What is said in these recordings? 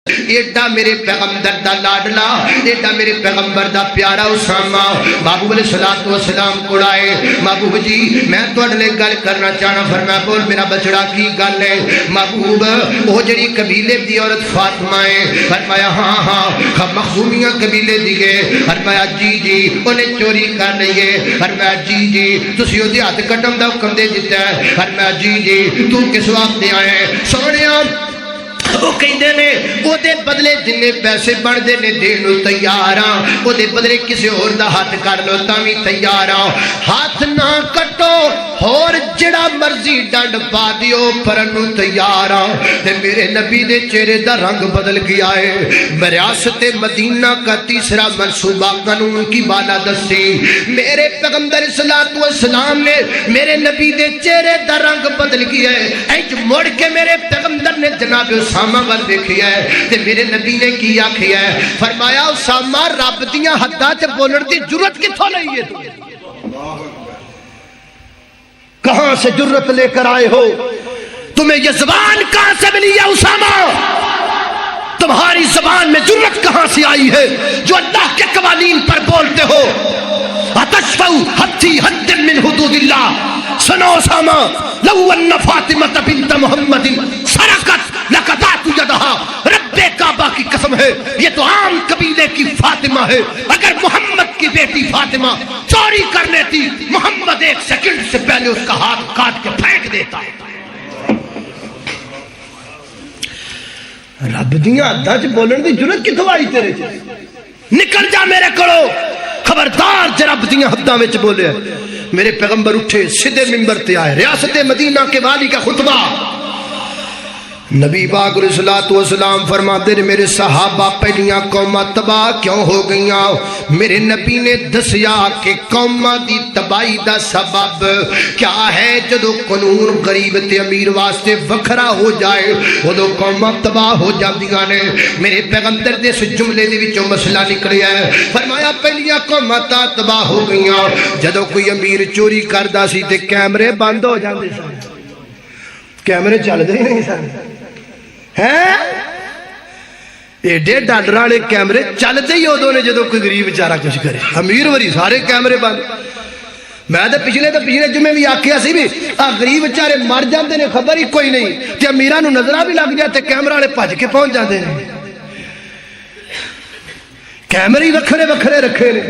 ایڈا میرے پیغمبر دا لاڈلا، ایڈا میرے پیغمبر دا پیارا اسامہ محبوب علیہ الصلوۃ والسلام کو آئے، محبوب جی میں تواڈے لے گل کرنا چاہنا، فرمایا بول میرا بچڑا کی گل ہے؟ محبوب وہ جڑی قبیلے دی عورت فاطمہ ہے، فرمایا ہاں ہاں مخزومیہ قبیلے دی ہے، فرمایا جی انہیں چوری کر رہی ہے، فرمایا جی تسی او دی ہاتھ کٹن دا حکم دے دیتا ہے، فرمایا جی تو کس واسطے آئے ہیں؟ سونیا وہ کہندے نے او دے بدلے جننے پیسے بڑھدے نے دین نو تیار ہاں، او دے بدلے کسی اور دا ہاتھ کر لو تاں وی تیار ہاں، ہاتھ نہ کٹو اور جڑا مرضی ڈنڈ پا دیو پرن نو تیار ہاں۔ تے میرے نبی دے چہرے دا رنگ بدل گیا ہے۔ ریاست مدینہ کا تیسرا منصوبہ قانون کی بالا دستی، میرے پیغمبر صلی اللہ علیہ وسلم نے میرے نبی دے چہرے دا رنگ بدل گیا ہے، اج مڑ کے میرے پیغمبر نے جناب اسامہ ول دیکھیا ہے تے میرے نبی نے کی آکھیا ہے، فرمایا اسامہ رب دیاں حداں تے بولن دی جرت کتھوں لئی ہے؟ کہاں سے جرت لے کر آئے ہو؟ تمہیں یہ زبان کہاں سے ملی ہے اسامہ؟ تمہاری زبان میں جرت کہاں سے آئی ہے جو اللہ کے قوانین پر بولتے ہو؟ اتشفوا حتی حد من حدود اللہ۔ سنو اسامہ، لو ان فاطمہ بنت محمد سرقت لقطعت یدها، رب کعبہ کی قسم ہے یہ تو عام قبیلے کی فاطمہ ہے، اگر محمد کی بیٹی فاطمہ چوری کر لیتی محمد ایک سیکنڈ سے پہلے اس کا ہاتھ کاٹ کے پھینک دیتا۔ رب دیاں حداں چ بولن دی جرت کتھوں آئی تیرے چ؟ نکل جا میرے کولو، خبردار جے رب دیاں حداں وچ بولے۔ میرے پیغمبر اٹھے سیدھے منبر تے آئے، ریاست مدینہ کے والی کا خطبہ، نبی پاک علیہ الصلوۃ والسلام فرماتے ہیں میرے صحابہ پہلیاں قوماں تباہ کیوں ہو گئیاں؟ میرے نبی نے دسیا کہ قوماں دی تباہی دا سبب کیا ہے؟ جدو قانون غریب تے امیر واسطے وکھرا ہو جائے ادو قوماں تباہ ہو جاندیاں نے۔ میرے پیغمبر دے اس جملے دے وچوں مسئلہ نکلیا ہے، فرمایا پہلیاں قوماں تا تباہ ہو گئیاں جدو کوئی امیر چوری کردا سی تے کیمرے بند ہو جاندے سن، کیمرے چل دے نہیں سن ہیں، ایڈے ڈالر والے کیمرے چلتے ہی ادو نے جدو کوئی غریب بیچارہ کچھ کرے، امیر وری سارے کیمرے بند۔ میں تو پچھلے جمعے بھی آکھیا سی بھی غریب بیچارے مر جاندے نے خبر ہی کوئی نہیں، تے امیراں نوں نظراں بھی لگ جاتے کیمرے والے بھج کے پہنچ جاندے نے۔ کیمرے وکھرے وکھرے رکھے نے،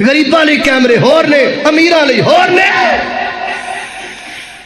غریباں لئی کیمرے ہور نے، امیراں لئی ہور نے۔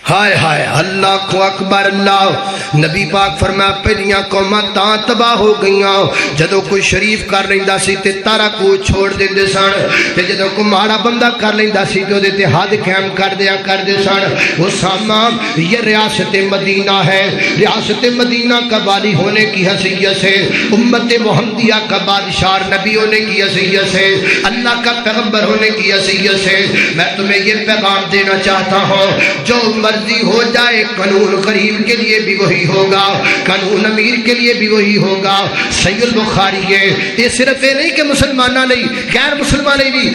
ہائے ہائے اللہ کو اکبر اللہ۔ نبی پاک فرمایا پہلیاں قوماں تاں تباہ ہو گئیاں جدو کوئی شریف کر لیندا سی تے تارا کو چھوڑ دیندے سن، تے جدو کوئی ماڑا بندہ کر لیندا سی تے اودے تے حد قائم کر دیا کردے سن۔ اسامہ یہ ریاست مدینہ ہے، ریاست مدینہ کا والی ہونے کی حیثیت سے، امت محمدیہ کا بادشاہ نبی ہونے کی حیثیت سے، اللہ کا پیغمبر ہونے کی حیثیت سے میں تمہیں یہ پیغام دینا چاہتا ہوں، جو مرضی ہو جائے قانون غریب کے لیے بھی وہی ہوگا، قانون امیر کے لیے بھی وہی ہوگا۔ صحیح البخاری ہے، یہ صرف یہ نہیں کہ مسلمانہ نہیں غیر مسلمانہ بھی